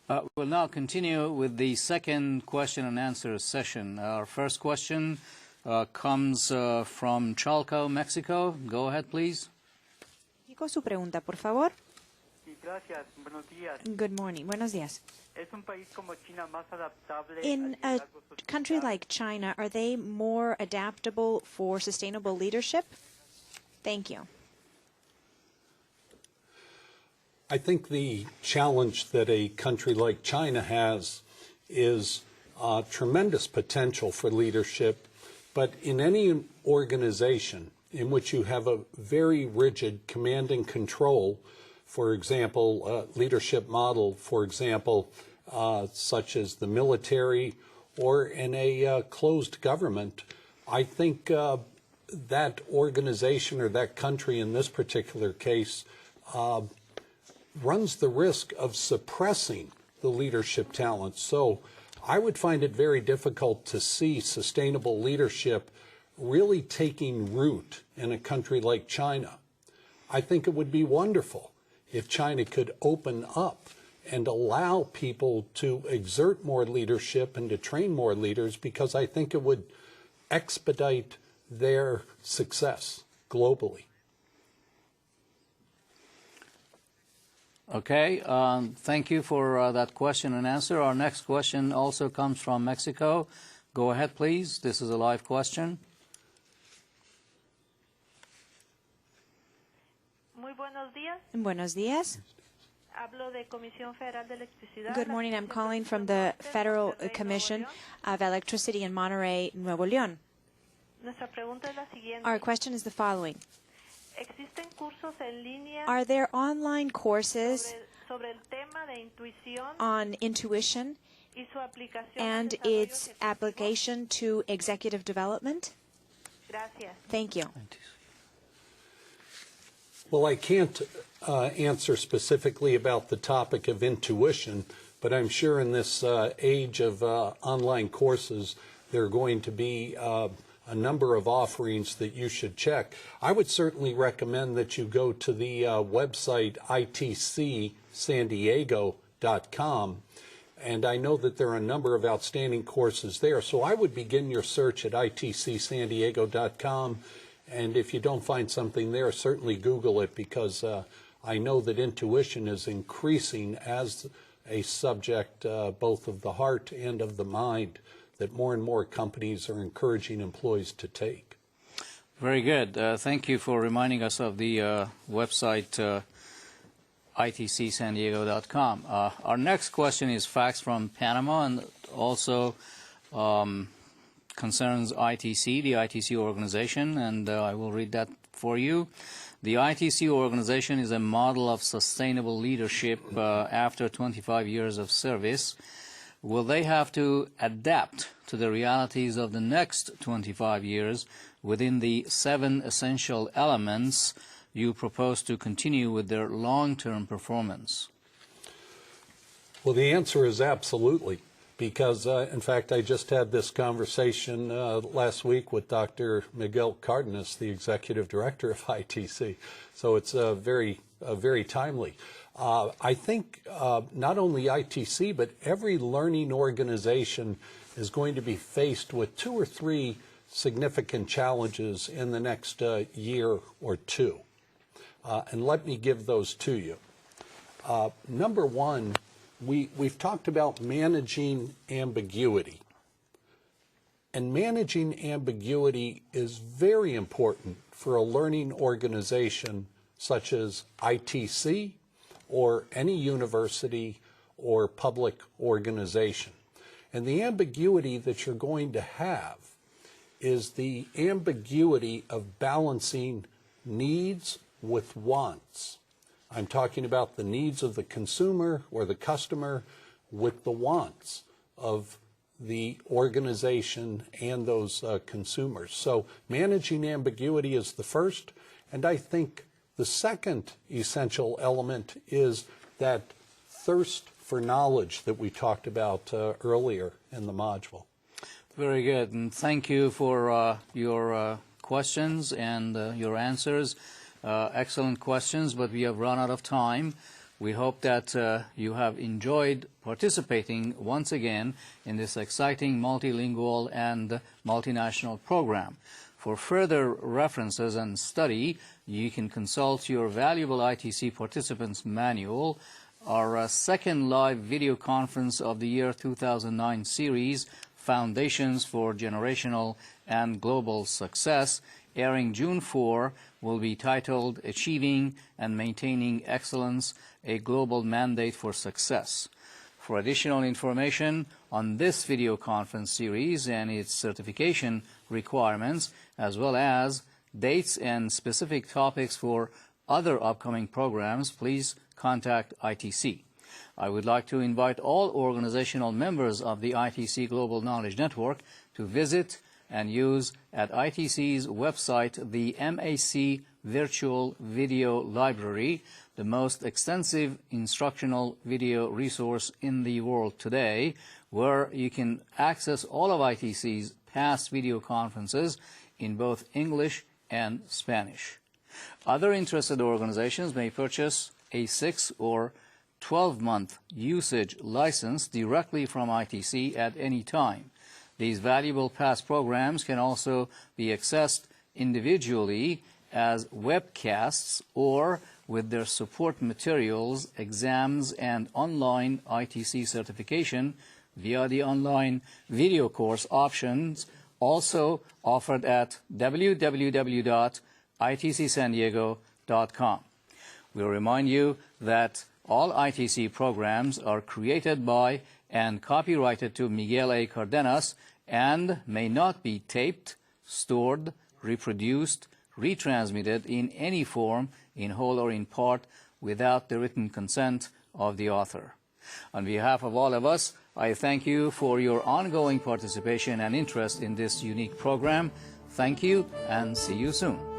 We'll now continue with the second question and answer session. Our first question comes from Chalco, Mexico. Go ahead, please. Su pregunta, por favor. Sí, gracias. Buenos días. Good morning. Buenos días. ¿Es un país como China más adaptable In al a liderazgo social? country like China, are they more adaptable for sustainable leadership? Thank you. I think the challenge that a country like China has is tremendous potential for leadership, but in any organization in which you have a very rigid command and control, for example, leadership model, for example, such as the military or in a closed government, I think that organization or that country in this particular case runs the risk of suppressing the leadership talent. So I would find it very difficult to see sustainable leadership really taking root in a country like China. I think it would be wonderful if China could open up and allow people to exert more leadership and to train more leaders, because I think it would expedite their success globally. Okay, thank you for that question and answer. Our next question also comes from Mexico. Go ahead, please. This is a live question. Muy buenos días. Buenos días. Hablo de Comisión Federal de Electricidad. Good morning. I'm calling from the Federal Commission of Electricity in Monterrey, Nuevo León. Nuestra pregunta es la siguiente. Our question is the following. ¿Existen cursos en línea Are there online courses sobre el tema de intuición on intuition y su aplicación and al desarrollo its ejecutivo? application to executive development? Gracias. Thank you. Well, I can't answer specifically about the topic of intuition, but I'm sure in this age of online courses, there are going to be a number of offerings that you should check. I would certainly recommend that you go to the website itcsandiego.com, and I know that there are a number of outstanding courses there. So I would begin your search at itcsandiego.com, and if you don't find something there, certainly Google it, because I know that intuition is increasing as a subject both of the heart and of the mind, that more and more companies are encouraging employees to take. Very good. Thank you for reminding us of the website itcsandiego.com. Our next question is fax from Panama, and also concerns ITC, the ITC organization, and I will read that for you. The ITC organization is a model of sustainable leadership after 25 years of service. Will they have to adapt to the realities of the next 25 years within the 7 essential elements you propose to continue with their long-term performance? Well, the answer is absolutely, because, in fact, I just had this conversation last week with Dr. Miguel Cardenas, the executive director of ITC, so it's very timely. I think not only ITC, but every learning organization is going to be faced with 2 or 3 significant challenges in the next year or two. And let me give those to you. Number one, we've talked about managing ambiguity. And managing ambiguity is very important for a learning organization such as ITC or any university or public organization. And the ambiguity that you're going to have is the ambiguity of balancing needs with wants. I'm talking about the needs of the consumer or the customer with the wants of the organization and those consumers. So managing ambiguity is the first, and I think the second essential element is that thirst for knowledge that we talked about earlier in the module. Very good, and thank you for your questions and your answers. Excellent questions, but we have run out of time. We hope that you have enjoyed participating once again in this exciting multilingual and multinational program. For further references and study, you can consult your valuable ITC Participants Manual, our second live video conference of the year 2009 series, Foundations for Generational and Global Success, airing June 4, will be titled Achieving and Maintaining Excellence, a Global Mandate for Success. For additional information on this video conference series and its certification requirements, as well as dates and specific topics for other upcoming programs, please contact ITC. I would like to invite all organizational members of the ITC Global Knowledge Network to visit and use at ITC's website the MAC Virtual Video Library, the most extensive instructional video resource in the world today, where you can access all of ITC's past video conferences in both English and Spanish. Other interested organizations may purchase a 6 or 12-month usage license directly from ITC at any time. These valuable past programs can also be accessed individually as webcasts or with their support materials, exams, and online ITC certification via the online video course options, also offered at www.itcsandiego.com. We'll remind you that all ITC programs are created by and copyrighted to Miguel A. Cardenas and may not be taped, stored, reproduced, retransmitted in any form, in whole or in part, without the written consent of the author. On behalf of all of us, I thank you for your ongoing participation and interest in this unique program. Thank you, and see you soon.